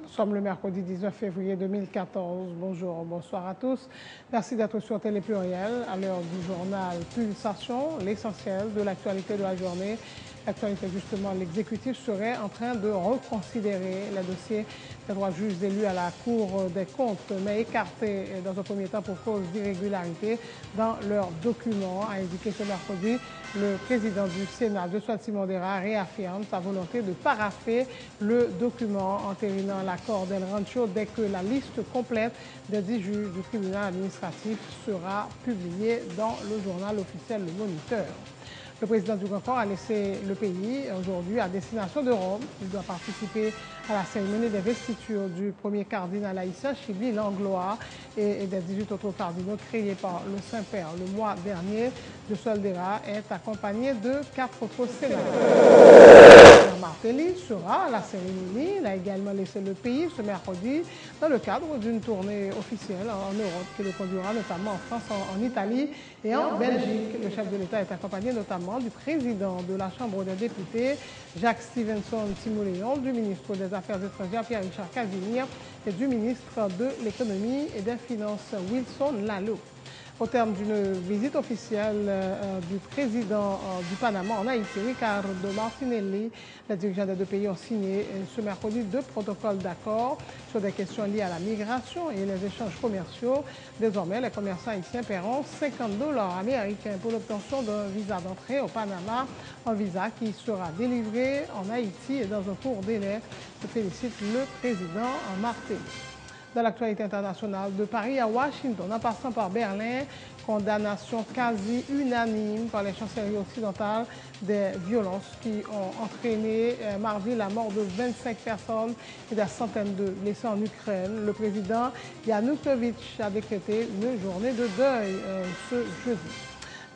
Nous sommes le mercredi 19 février 2014. Bonjour, bonsoir à tous. Merci d'être sur Télé Pluriel à l'heure du journal Pulsation, l'essentiel de l'actualité de la journée. L'actualité, justement, l'exécutif serait en train de reconsidérer le dossier des trois juges élus à la Cour des comptes, mais écartés dans un premier temps pour cause d'irrégularité dans leurs documents, a indiqué ce mercredi. Le président du Sénat, Josué Simondera, réaffirme sa volonté de parapher le document entérinant l'accord d'El Rancho dès que la liste complète des 10 juges du tribunal administratif sera publiée dans le journal officiel Le Moniteur. Le président du Grand Corps a laissé le pays aujourd'hui à destination de Rome. Il doit participer à la cérémonie des investitures du premier cardinal haïtien, Chibli Langlois, et des 18 autres cardinaux créés par le Saint-Père le mois dernier. De Soldera est accompagné de 4 autres sénateurs. Martelly sera à la cérémonie. Il a également laissé le pays ce mercredi dans le cadre d'une tournée officielle en Europe qui le conduira notamment en France, en Italie et en Belgique. Le chef de l'État est accompagné notamment du président de la Chambre des députés, Jacques Stevenson Timoléon, du ministre des Affaires étrangères, Pierre-Richard Casimir, et du ministre de l'Économie et des Finances, Wilson Lalou. Au terme d'une visite officielle du président du Panama en Haïti, Ricardo Martinelli, les dirigeants des deux pays ont signé ce mercredi 2 protocoles d'accord sur des questions liées à la migration et les échanges commerciaux. Désormais, les commerçants haïtiens paieront $50 américains pour l'obtention d'un visa d'entrée au Panama, un visa qui sera délivré en Haïti et dans un court délai. Je félicite le président Martelly. Dans l'actualité internationale, de Paris à Washington, en passant par Berlin, condamnation quasi unanime par les chancelleries occidentales des violences qui ont entraîné mardi la mort de 25 personnes et des centaines de blessés en Ukraine. Le président Yanukovych a décrété une journée de deuil ce jeudi.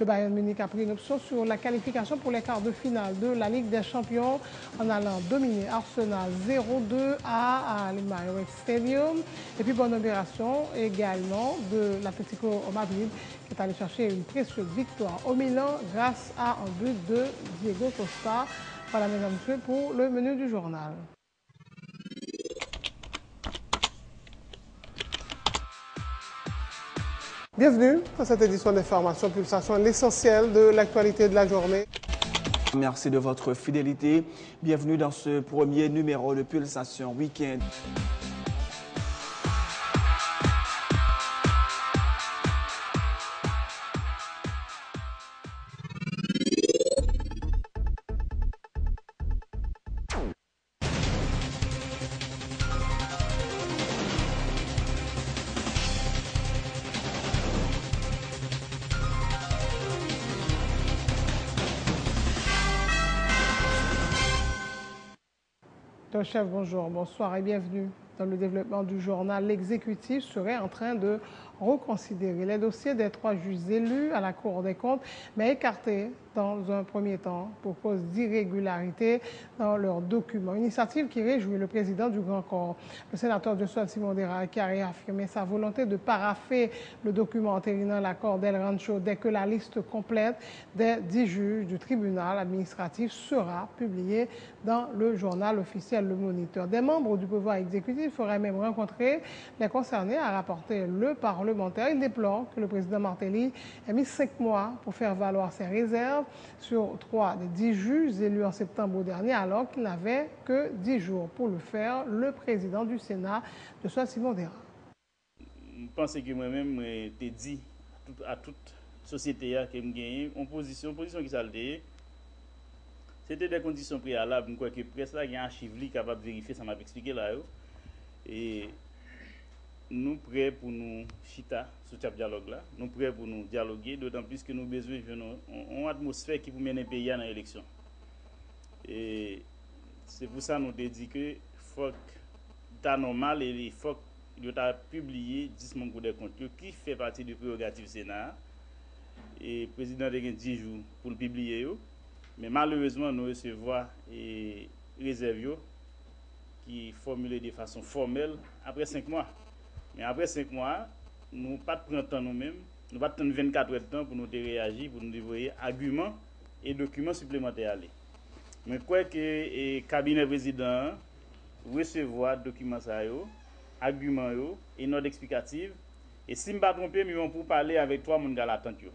Le Bayern Munich a pris une option sur la qualification pour les quarts de finale de la Ligue des Champions en allant dominer Arsenal 0-2 à l'Emirates Stadium. Et puis bonne opération également de l'Atlético Madrid qui est allé chercher une précieuse victoire au Milan grâce à un but de Diego Costa. Voilà, mesdames et messieurs, pour le menu du journal. Bienvenue dans cette édition d'Information Pulsation, l'essentiel de l'actualité de la journée. Merci de votre fidélité. Bienvenue dans ce premier numéro de Pulsation Week-end. Chef, bonjour, bonsoir et bienvenue. Dans le développement du journal, l'exécutif serait en train de reconsidérer les dossiers des 3 juges élus à la Cour des comptes, mais écartés dans un premier temps pour cause d'irrégularité dans leurs documents. Une initiative qui réjouit le président du Grand Corps, le sénateur Josué Simondera, qui a réaffirmé sa volonté de parapher le document entérinant l'accord d'El Rancho dès que la liste complète des 10 juges du tribunal administratif sera publiée dans le journal officiel Le Moniteur. Des membres du pouvoir exécutif auraient même rencontré les concernés, a rapporté le parlementaire. Il déplore que le président Martelly ait mis 5 mois pour faire valoir ses réserves sur 3 des 10 juges élus en septembre dernier, alors qu'il n'avait que 10 jours pour le faire. Le président du Sénat, Josué Simondera. Je pense que moi-même, j'ai dit à toute société que je gagne une position qui s'alté. C'était des conditions préalables, je crois que presse là, il y a un archive capable de vérifier, ça m'a expliqué là. Et nous prêts pour nous chita sur ce dialogue là, nous prêts pour nous dialoguer, d'autant plus que nous avons besoin d'une atmosphère qui peut mener le pays dans l'élection. Et c'est pour ça que nous avons dit que faut que c'est normal et il faut que nous avons publié 10 membres de comptes qui fait partie du prérogative Sénat. Et le président a 10 jours pour le publier. Mais malheureusement, nous recevons des réserves qui formulées de façon formelle après 5 mois. Mais après 5 mois, nous ne pouvons pas prendre temps nous-mêmes, nous ne pouvons pas prendre 24 heures de temps pour nous réagir, pour nous dévoyer arguments et documents supplémentaires. Mais je crois que le cabinet président recevoir documents ça yo, arguments yo et notes explicatives et si me pas tromper me pour parler avec trois monde dans l'attente yo.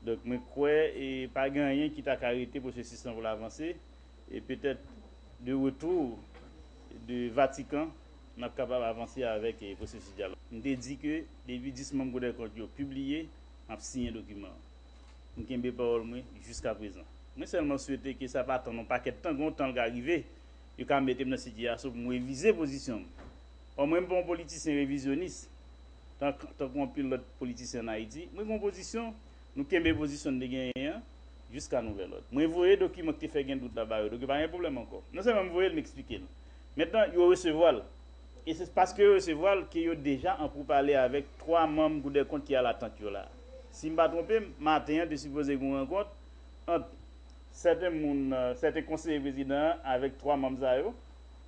Donc me crois et pas rien qui t'a arrêté processus pour l'avancer et peut-être de retour de Vatican n'a capable d'avancer avec le processus de dialogue. On dit que depuis 10 membres de compte publié, on a signé un document. On a parole jusqu'à présent. Moi seulement souhaiter que ça pas attendre un paquet de temps, quand le temps arrivé, il can mettre dans la situation pour réviser position. Au moins bon politicien révisionniste, tant qu'on pile l'autre politicien en Haïti, moi mon position, nous kembe position de gagner jusqu'à nouvel ordre. Moi voyez document qui fait gain doute là-bas, donc pas un problème encore. Non seulement vous voyez m'expliquer. Maintenant, il recevoir et c'est parce que recevoir qu'il y a déjà en pour parler avec trois membres de compte qui a l'attente là. Si je ne me trompe pas, matin, de supposer qu'on rencontre entre certains conseillers présidents avec trois membres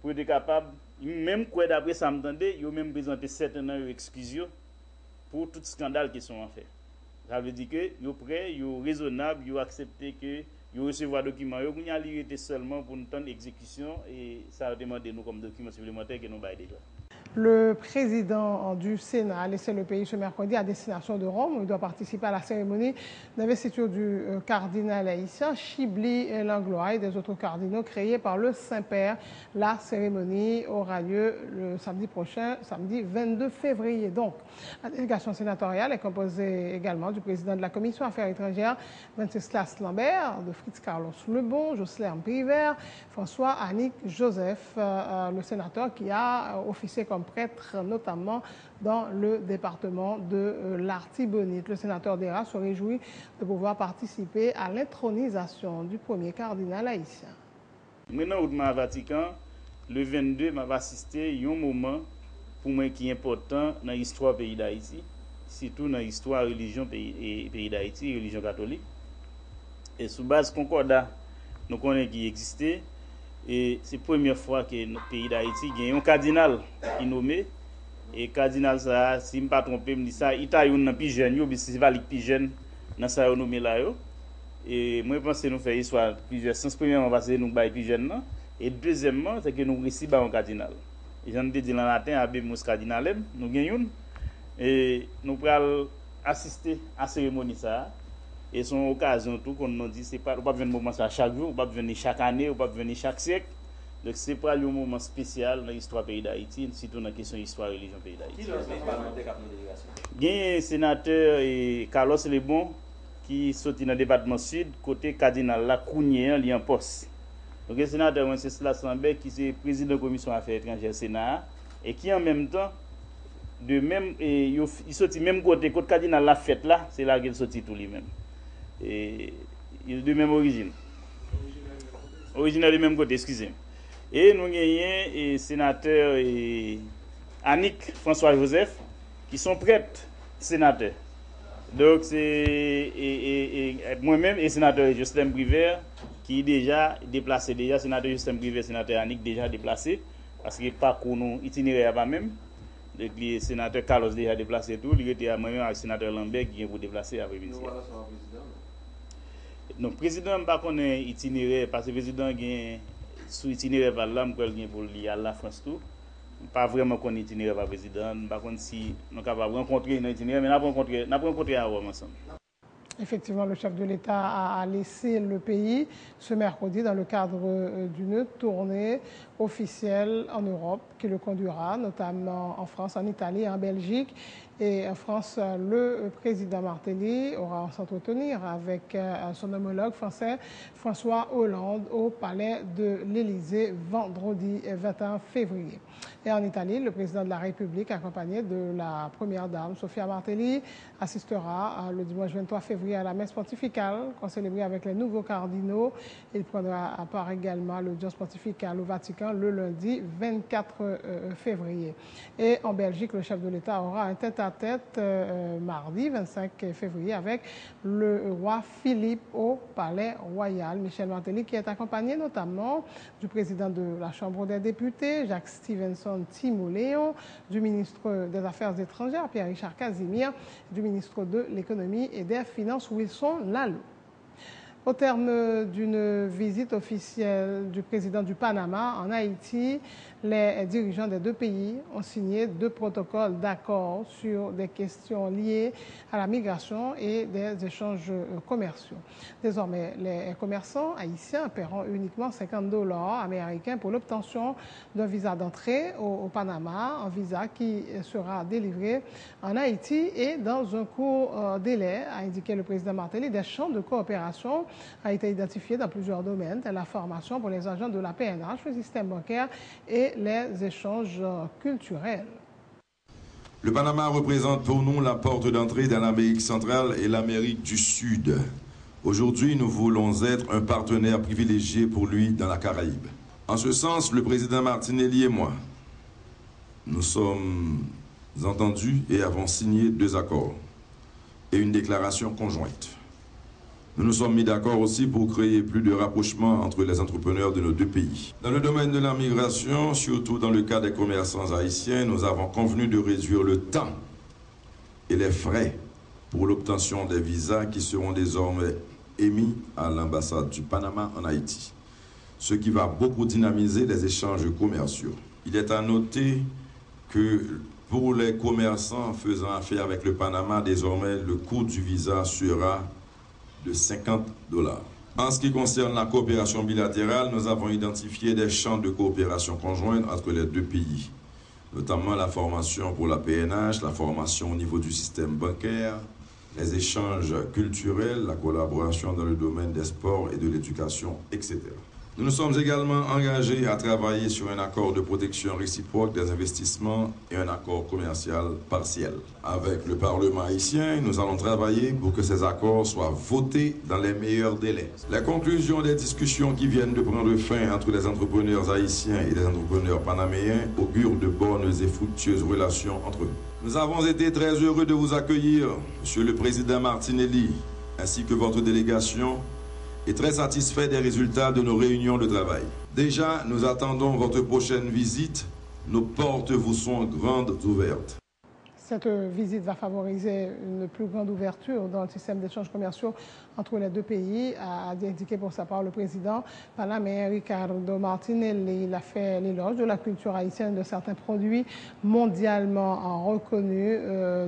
pour être capable, même quoi d'après ça m'entendait, ils ont même présenté certaines excuses pour tout scandale qui sont en fait. Ça veut dire que ils sont prêts, ils sont raisonnables, ils ont accepté que ils recevoir documents, ils ont été seulement pour une temps d'exécution et ça a demandé nous comme documents supplémentaires que nous avons déjà. Le président du Sénat a laissé le pays ce mercredi à destination de Rome où il doit participer à la cérémonie d'investiture du cardinal haïtien Chibli Langlois et des autres cardinaux créés par le Saint-Père. La cérémonie aura lieu le samedi prochain, samedi 22 février. Donc, la délégation sénatoriale est composée également du président de la Commission Affaires étrangères, Wenceslas Lambert, de Fritz Carlos Lebon, Jocelyn Privert, François Annick Joseph, le sénateur qui a officié comme prêtre, notamment dans le département de l'Artibonite. Le sénateur Dera se réjouit de pouvoir participer à l'intronisation du premier cardinal haïtien. Maintenant, au Vatican, le 22, je vais assister à un moment pour moi qui est important dans l'histoire du pays d'Haïti, surtout dans l'histoire de la religion pays d'Haïti, religion catholique. Et sous base concordat, nous connaissons qui existait. Et c'est la première fois que notre pays d'Haïti a un cardinal qui est nommé. Et le cardinal, ça, si je ne me trompe pas, je dis ça, il y a un plus jeune, c'est pas le plus jeune dans ça nommé là. Et moi, je pense que nous faisons histoire plusieurs sens. Premièrement, parce que nous sommes plus jeunes. Et deuxièmement, c'est que nous recevons un cardinal. Et j'en ai dit dans le matin, Abemus cardinal, nous gagnons. Et nous allons assister à la cérémonie. Ça. Et son occasion tout qu'on nous dit c'est pas venir un moment ça chaque jour, pas venir chaque année, pas venir chaque siècle. Donc c'est pas un moment spécial dans l'histoire pays d'Haïti, surtout dans la question histoire religion pays d'Haïti. Qui est le parlementaire qui a une délégation? Il y a un sénateur et Carlos Lebon qui sorti dans le département sud côté cardinal la Cougnier li en poste. Donc le sénateur Wenceslas Lambert qui est président de la commission affaires étrangères Sénat et qui en même temps de même il sorti même côté cardinal la fête là, c'est là qu'il sorti tout lui-même. Et il est de même origine. Originaire du même côté, excusez-moi. Et nous avons un sénateur Annick François Joseph qui sont prêtres sénateurs. Donc c'est moi-même et sénateur Jocelyn Privert qui est déjà déplacé, sénateur Jocelyn Privert, sénateur Annick déjà déplacé parce que parcours nous itinéraire pas même. Donc le sénateur Carlos déjà déplacé tout, il était moi-même avec le sénateur Lambert qui vient pour déplacer après midi. Donc le président pas connaît itinéraire parce que le président gagne sous itinéraire par là pour aller à la France tout. Pas vraiment connaît itinéraire par président, pas contre si nous capable rencontrer dans itinéraire mais n'a rencontré à Rome ensemble. Effectivement, le chef de l'État a laissé le pays ce mercredi dans le cadre d'une tournée officielle en Europe qui le conduira, notamment en France, en Italie et en Belgique. Et en France, le président Martelly aura à s'entretenir avec son homologue français François Hollande au palais de l'Élysée vendredi 21 février. Et en Italie, le président de la République, accompagné de la première dame Sofia Martelly, assistera le dimanche 23 février à la messe pontificale qu'on célébrait avec les nouveaux cardinaux. Il prendra part également à l'audience pontificale au Vatican le lundi 24 février. Et en Belgique, le chef de l'État aura un tête-à-tête mardi 25 février avec le roi Philippe au Palais Royal. Michel Martelly qui est accompagné notamment du président de la Chambre des députés, Jacques Stevenson Timoléon, du ministre des Affaires étrangères, Pierre-Richard Casimir, du ministre de l'Économie et des Finances, Wilson Lalou. Au terme d'une visite officielle du président du Panama en Haïti, Les dirigeants des deux pays ont signé 2 protocoles d'accord sur des questions liées à la migration et des échanges commerciaux. Désormais, les commerçants haïtiens paieront uniquement $50 américains pour l'obtention d'un visa d'entrée au Panama, un visa qui sera délivré en Haïti et dans un court délai, a indiqué le président Martelly. Des champs de coopération ont été identifiés dans plusieurs domaines, tels la formation pour les agents de la PNH, le système bancaire et les échanges culturels. Le Panama représente pour nous la porte d'entrée dans l'Amérique centrale et l'Amérique du Sud. Aujourd'hui, nous voulons être un partenaire privilégié pour lui dans la Caraïbe. En ce sens, le président Martinelli et moi, nous sommes entendus et avons signé 2 accords et une déclaration conjointe. Nous nous sommes mis d'accord aussi pour créer plus de rapprochement entre les entrepreneurs de nos 2 pays. Dans le domaine de la migration, surtout dans le cas des commerçants haïtiens, nous avons convenu de réduire le temps et les frais pour l'obtention des visas qui seront désormais émis à l'ambassade du Panama en Haïti, ce qui va beaucoup dynamiser les échanges commerciaux. Il est à noter que pour les commerçants faisant affaire avec le Panama, désormais le coût du visa sera de $50. En ce qui concerne la coopération bilatérale, nous avons identifié des champs de coopération conjointe entre les 2 pays, notamment la formation pour la PNH, la formation au niveau du système bancaire, les échanges culturels, la collaboration dans le domaine des sports et de l'éducation, etc. Nous nous sommes également engagés à travailler sur un accord de protection réciproque des investissements et un accord commercial partiel. Avec le Parlement haïtien, nous allons travailler pour que ces accords soient votés dans les meilleurs délais. Les conclusions des discussions qui viennent de prendre fin entre les entrepreneurs haïtiens et les entrepreneurs panaméens augurent de bonnes et fructueuses relations entre eux. Nous avons été très heureux de vous accueillir, Monsieur le Président Martinelli, ainsi que votre délégation, et très satisfait des résultats de nos réunions de travail. Déjà, nous attendons votre prochaine visite. Nos portes vous sont grandes ouvertes. Cette visite va favoriser une plus grande ouverture dans le système d'échanges commerciaux entre les 2 pays, a indiqué pour sa part le président panaméen Ricardo Martinelli. Il a fait l'éloge de la culture haïtienne, de certains produits mondialement reconnus,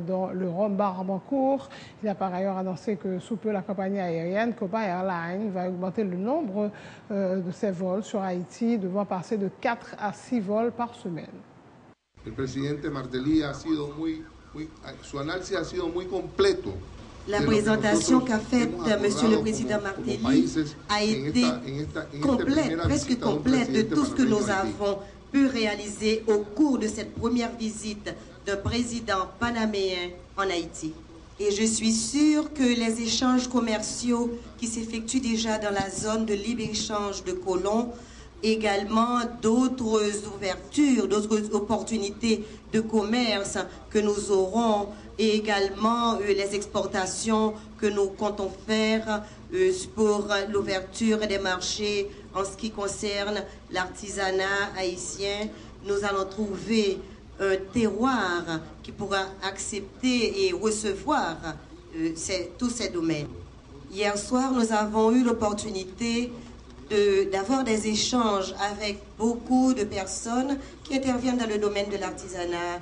dont le rhum Barbancourt. Il a par ailleurs annoncé que sous peu la compagnie aérienne Copa Airlines va augmenter le nombre de ses vols sur Haïti, devant passer de 4 à 6 vols par semaine. El presidente Martelly su análisis ha sido muy completo. La présentation qu'a faite Monsieur le Président Martelly a été complète, presque complète, de tout ce que nous avons pu réaliser au cours de cette première visite d'un président panaméen en Haïti. Et je suis sûre que les échanges commerciaux qui s'effectuent déjà dans la zone de libre-échange de Colón, également d'autres ouvertures, d'autres opportunités de commerce que nous aurons, et également les exportations que nous comptons faire pour l'ouverture des marchés en ce qui concerne l'artisanat haïtien. Nous allons trouver un terroir qui pourra accepter et recevoir tous ces domaines. Hier soir, nous avons eu l'opportunité d'avoir des échanges avec beaucoup de personnes qui interviennent dans le domaine de l'artisanat.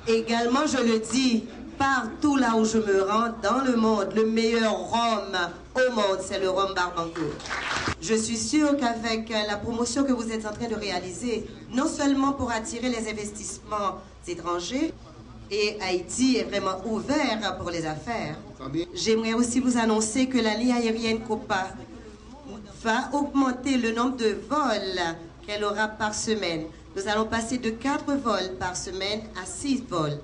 Également, je le dis, partout là où je me rends dans le monde, le meilleur rhum au monde, c'est le rhum Barbancourt. Je suis sûre qu'avec la promotion que vous êtes en train de réaliser, non seulement pour attirer les investissements étrangers, et Haïti est vraiment ouvert pour les affaires, j'aimerais aussi vous annoncer que la ligne aérienne Copa va augmenter le nombre de vols qu'elle aura par semaine. Nous allons passer de 4 vols par semaine à 6 vols.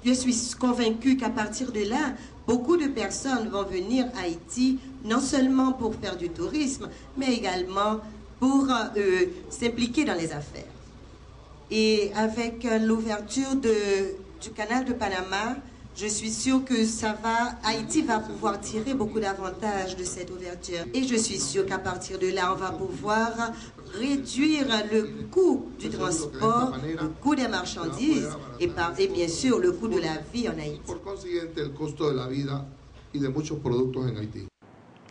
Je suis convaincue qu'à partir de là, beaucoup de personnes vont venir à Haïti, non seulement pour faire du tourisme, mais également pour s'impliquer dans les affaires. Et avec l'ouverture du canal de Panama, je suis sûre que Haïti va pouvoir tirer beaucoup d'avantages de cette ouverture. Et je suis sûre qu'à partir de là, on va pouvoir réduire le coût du transport, le coût des marchandises et bien sûr le coût de la vie en Haïti.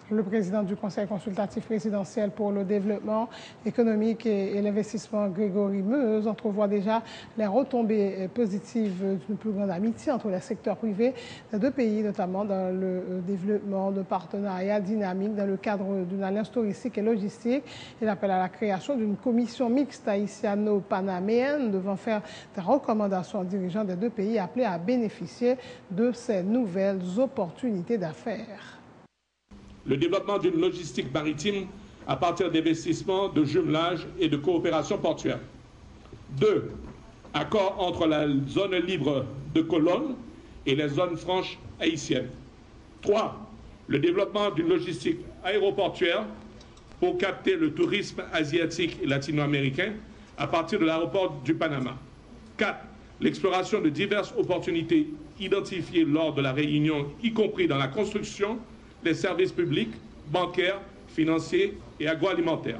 Le président du Conseil consultatif présidentiel pour le développement économique et l'investissement, Grégory Meuse, entrevoit déjà les retombées positives d'une plus grande amitié entre les secteurs privés des deux pays, notamment dans le développement de partenariats dynamiques dans le cadre d'une alliance touristique et logistique. Il appelle à la création d'une commission mixte haïtiano-panaméenne devant faire des recommandations aux dirigeants des deux pays appelés à bénéficier de ces nouvelles opportunités d'affaires. Le développement d'une logistique maritime à partir d'investissements, de jumelage et de coopération portuaire. 2. Accord entre la zone libre de Colonne et les zones franches haïtiennes. 3. Le développement d'une logistique aéroportuaire pour capter le tourisme asiatique et latino-américain à partir de l'aéroport du Panama. 4. L'exploration de diverses opportunités identifiées lors de la réunion, y compris dans la construction, les services publics, bancaires, financiers et agroalimentaires.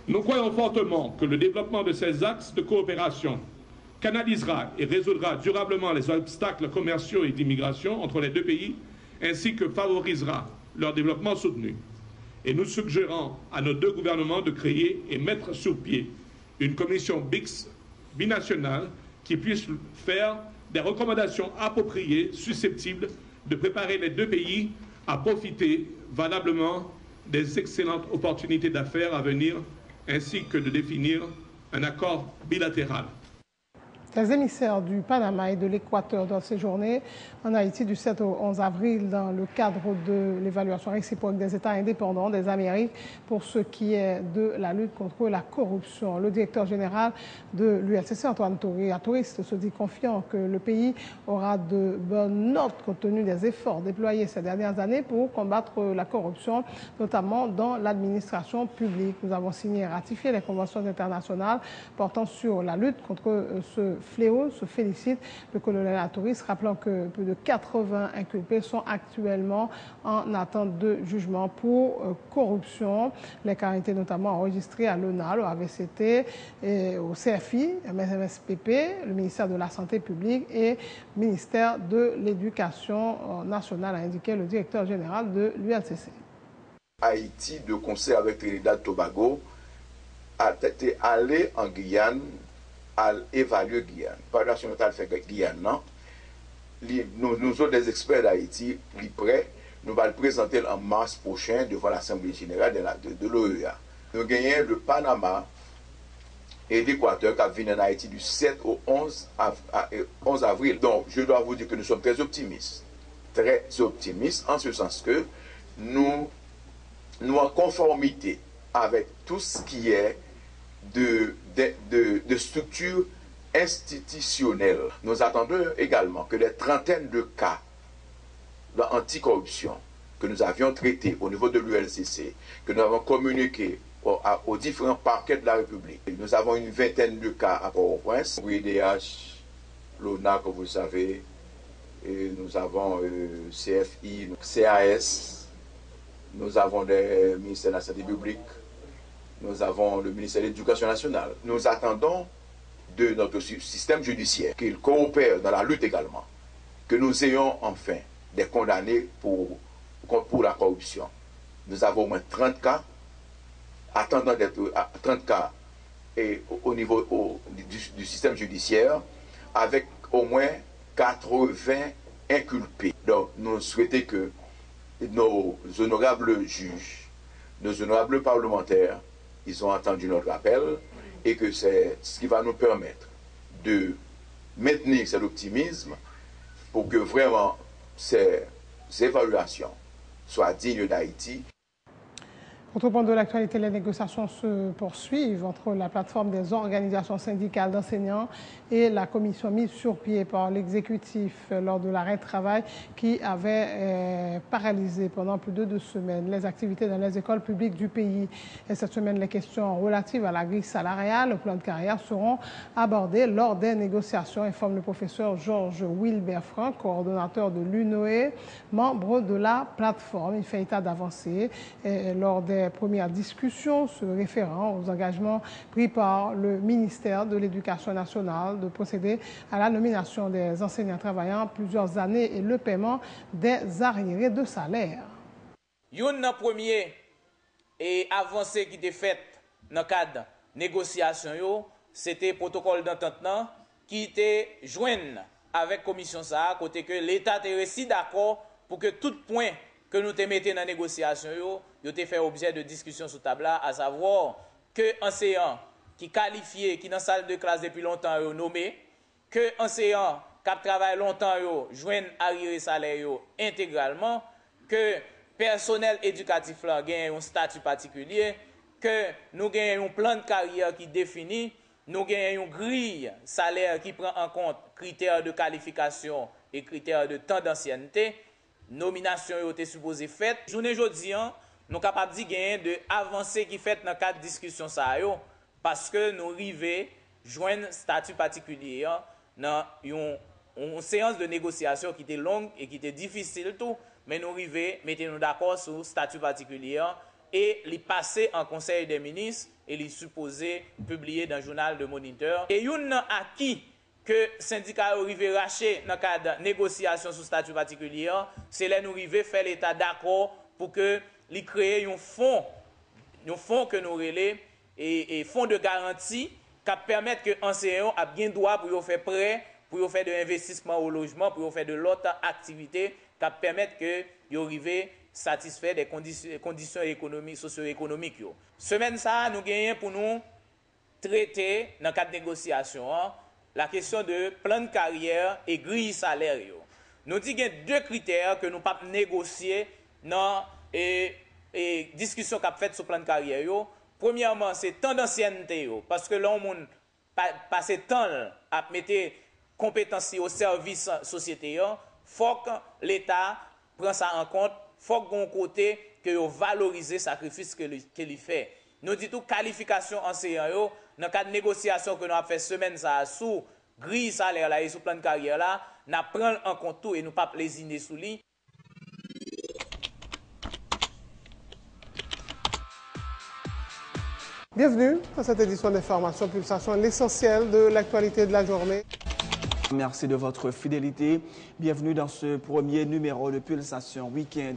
Nous croyons fortement que le développement de ces axes de coopération canalisera et résoudra durablement les obstacles commerciaux et d'immigration entre les deux pays, ainsi que favorisera leur développement soutenu. Et nous suggérons à nos deux gouvernements de créer et mettre sur pied une commission binationale qui puisse faire des recommandations appropriées, susceptibles de préparer les deux pays à profiter valablement des excellentes opportunités d'affaires à venir, ainsi que de définir un accord bilatéral. Les émissaires du Panama et de l'Équateur doivent séjourner en Haïti du 7 au 11 avril dans le cadre de l'évaluation réciproque des États indépendants des Amériques pour ce qui est de la lutte contre la corruption. Le directeur général de l'ULCC, Antoine Touré, se dit confiant que le pays aura de bonnes notes compte tenu des efforts déployés ces dernières années pour combattre la corruption, notamment dans l'administration publique. Nous avons signé et ratifié les conventions internationales portant sur la lutte contre ce fléau, se félicite le colonel Atoris, rappelant que plus de 80 inculpés sont actuellement en attente de jugement pour corruption. Les cas ont été notamment enregistrés à l'ONAL, au AVCT, et au CFI, MSPP, le ministère de la Santé publique et le ministère de l'Éducation nationale, a indiqué le directeur général de l'ULCC. Haïti, de concert avec Trinidad et Tobago, a été allé en Guyane à évaluer Guyane. Par la nationale fait Guyane, non? Nous sommes des experts d'Haïti, plus près, nous allons le présenter en mars prochain devant l'Assemblée générale de l'OEA. Nous gagnons le Panama et l'Équateur qui viennent en Haïti du 7 au 11 avril. Donc, je dois vous dire que nous sommes très optimistes en ce sens que nous en conformité avec tout ce qui est de structures institutionnelles. Nous attendons également que les trentaines de cas d'anticorruption que nous avions traités au niveau de l'ULCC, que nous avons communiqué aux différents parquets de la République. Nous avons une vingtaine de cas à Port-au-Prince, l'IDH, l'ONA, comme vous le savez, et nous avons CFI, CAS, nous avons le ministère de la Santé publique, nous avons le ministère de l'Éducation nationale. Nous attendons de notre système judiciaire qu'il coopère dans la lutte également, que nous ayons enfin des condamnés pour la corruption. Nous avons au moins 30 cas, attendant d'être 30 cas et au niveau du système judiciaire, avec au moins 80 inculpés. Donc nous souhaitons que nos honorables juges, nos honorables parlementaires, ils ont entendu notre appel et que c'est ce qui va nous permettre de maintenir cet optimisme pour que vraiment ces évaluations soient dignes d'Haïti. Autre point de l'actualité, les négociations se poursuivent entre la plateforme des organisations syndicales d'enseignants et la commission mise sur pied par l'exécutif lors de l'arrêt de travail qui avait paralysé pendant plus de 2 semaines les activités dans les écoles publiques du pays. Et cette semaine, les questions relatives à la grille salariale, au plan de carrière seront abordées lors des négociations, informe le professeur Georges Wilbert Franck, coordonnateur de l'UNOE, membre de la plateforme. Il fait état d'avancées lors des premières discussions se référant aux engagements pris par le ministère de l'Éducation nationale de procéder à la nomination des enseignants travaillant plusieurs années et le paiement des arriérés de salaire. Yon premier et avancé qui était fait dans le cadre négociation, c'était protocole d'entente qui était joint avec commission ça, côté que l'État était réussi d'accord pour que tout point que nous te mettons dans la négociation, yo te fait objet de discussion sous table, à savoir que enseignant qui qualifié, qui dans la salle de classe depuis longtemps, yo nommé, que enseignant qui travaille longtemps, yo joignent arriéré salaire yo intégralement, que personnel éducatif là gagne un statut particulier, que nous gagnons un plan de carrière qui définit, nous gagnons une grille salaire qui prend en compte critères de qualification et critères de temps d'ancienneté. Nomination été supposée faite. Journée aujourd'hui, nous sommes capables de gagner de avancées qui fait dans le cadre de discussion ça parce que nous arrivons joindre un statut particulier dans une séance de négociation qui était longue et qui était difficile tout, mais nous arrivons mettre nous d'accord sur un statut particulier et les passer en conseil des ministres et les supposer publier dans le journal de Moniteur. Et une acquis que le syndicat arrive à racheter dans le cadre de négociation sur statut particulier, c'est là nous arrivons à faire l'État d'accord pour que lui créer un fonds que nous relais et fonds de garantie qui permettent que les enseignants aient bien droit pour faire prêt, pour faire de l'investissement au logement, pour faire de l'autre activité qui permettent que ils arrivent satisfaire des conditions économiques, socio-économiques. Semaine ça, nous gagnons pour nous traiter dans le cadre de négociation la question de plan de carrière et grille salaire. Nous disons qu'il y a deux critères que nous ne pouvons pas négocier dans la discussion qu'a faite sur le plan de carrière. Premièrement, c'est temps d'ancienneté. Parce que là, on passe temps à mettre compétences au service de la société. Il faut que l'État prenne ça en compte. Il faut qu'on côté que valoriser le sacrifice qu'il fait. Nous disons tout qualification enseignant dans le cadre de négociation que nous avons fait semaine ça sous grille salaire là et sous plan de carrière là, nous prenons en compte tout et nous pas lésiner sous lui. Bienvenue à cette édition d'information Pulsation, l'essentiel de l'actualité de la journée. Merci de votre fidélité. Bienvenue dans ce premier numéro de Pulsation Week-end.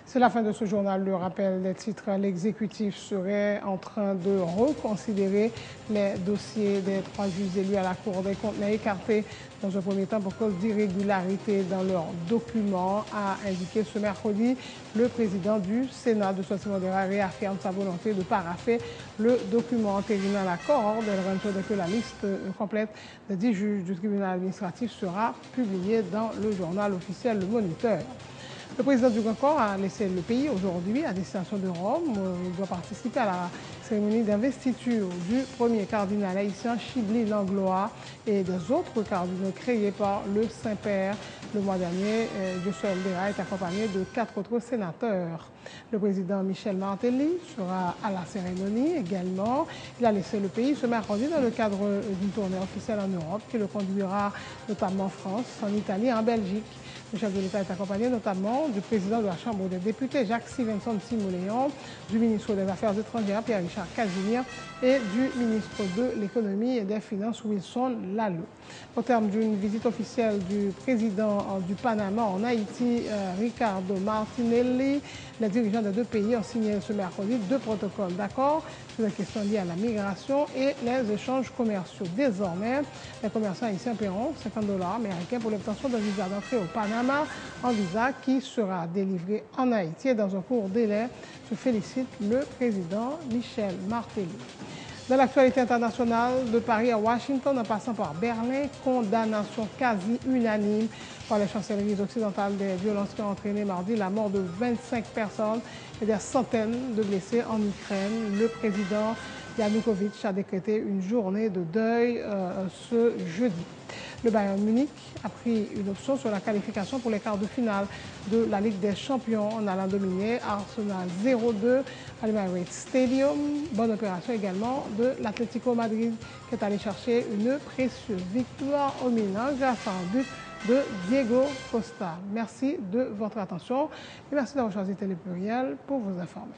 C'est la fin de ce journal. Le rappel des titres. L'exécutif serait en train de reconsidérer les dossiers des 3 juges élus à la Cour des comptes, mais écartés dans un premier temps pour cause d'irrégularité dans leurs documents, a indiqué ce mercredi le président du Sénat de Soissy Modéra réaffirme sa volonté de paraffer le document entérinant l'accord. Elle raconte que la liste complète des 10 juges du tribunal administratif sera publiée dans le journal officiel Le Moniteur. Le président du Grand Corps a laissé le pays aujourd'hui à destination de Rome. Il doit participer à la cérémonie d'investiture du premier cardinal haïtien Chibli Langlois et des autres cardinaux créés par le Saint-Père. Le mois dernier, Josué Eldera est accompagné de 4 autres sénateurs. Le président Michel Martelly sera à la cérémonie également. Il a laissé le pays ce mercredi dans le cadre d'une tournée officielle en Europe qui le conduira notamment en France, en Italie et en Belgique. Le chef de l'État est accompagné notamment du président de la Chambre des députés, Jacques Stevenson Timoléon, du ministre des Affaires étrangères, Pierre-Richard Casimir, et du ministre de l'Économie et des Finances, Wilson Lalou. Au terme d'une visite officielle du président du Panama en Haïti, Ricardo Martinelli, les dirigeants des deux pays ont signé ce mercredi 2 protocoles d'accord sur les questions liées à la migration et les échanges commerciaux. Désormais, les commerçants haïtiens paieront $50 américains pour l'obtention d'un visa d'entrée au Panama, un visa qui sera délivré en Haïti et dans un court délai, se félicite le président Michel Martelly. Dans l'actualité internationale, de Paris à Washington, en passant par Berlin, condamnation quasi unanime par les chancelleries occidentales des violences qui ont entraîné mardi la mort de 25 personnes et des centaines de blessés en Ukraine. Le président Yanukovych a décrété une journée de deuil ce jeudi. Le Bayern Munich a pris une option sur la qualification pour les quarts de finale de la Ligue des Champions en allant dominer Arsenal 0-2 à l'Emirates Stadium. Bonne opération également de l'Atlético Madrid qui est allé chercher une précieuse victoire au Milan grâce à un but de Diego Costa. Merci de votre attention et merci d'avoir choisi Télé Pluriel pour vous informer.